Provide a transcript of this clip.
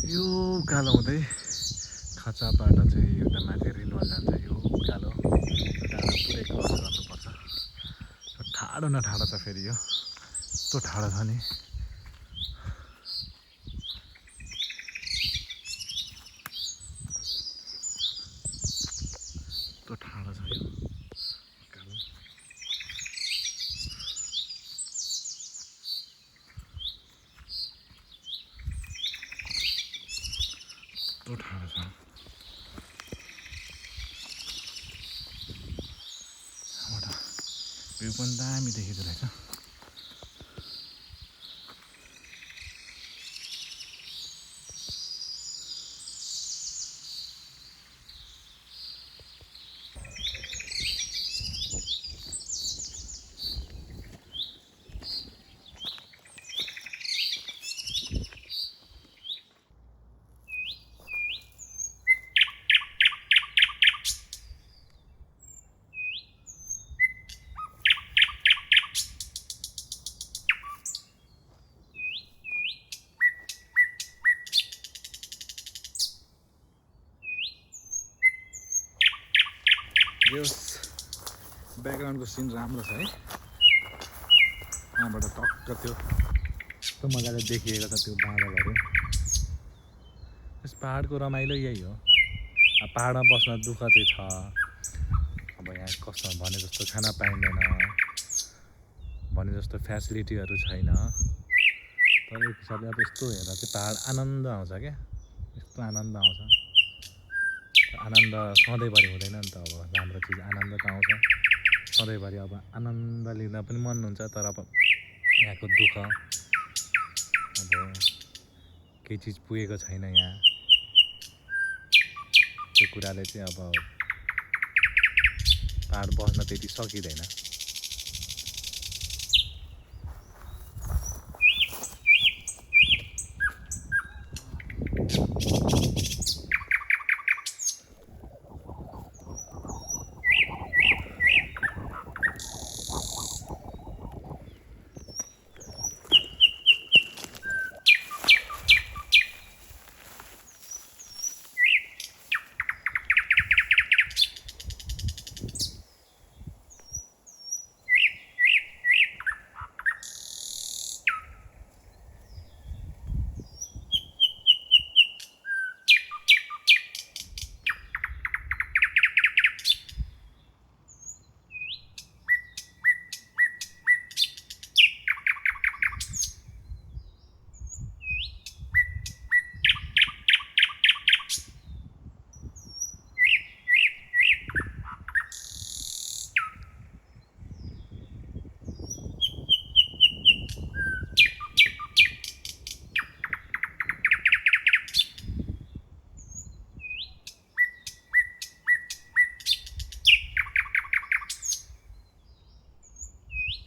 यो उकालो हुँदै खाँचाबाट चाहिँ एउटा माथि रिनवाल जान्छ। यो उकालो डाँडा पुरै क्रस गर्नुपर्छ। ठाडो न ठाडो छ फेरि यो यस्तो ठाडो छ नि। यस्तो ठाडो छ यो उकालो। यस्तो ठाडो छ। भ्यू पनि दामी देखिँदो रहेछ। यो ब्याकग्राउन्डको सिन राम्रो छ है। यहाँबाट टक्क त्यो कस्तो मजाले देखिएको छ त्यो बादलहरू। यस पहाडको रमाइलो यही हो। पहाडमा बस्न दुःख चाहिँ छ। अब यहाँ कस्तो भने जस्तो खाना पाइँदैन, भने जस्तो फेसिलिटीहरू छैन। तर एक हिसाबले अब यस्तो हेर्दा चाहिँ पहाड आनन्द आउँछ क्या। यस्तो आनन्द आउँछ। आनन्द सधैँभरि हुँदैन नि त। अब राम्रो चिज आनन्द त आउँछ सधैँभरि। अब आनन्द लिँदा पनि मन हुन्छ। तर अब यहाँको दुःख, अब केही चिज पुगेको छैन यहाँ, त्यो कुराले चाहिँ अब पहाड बस्न त्यति सकिँदैन।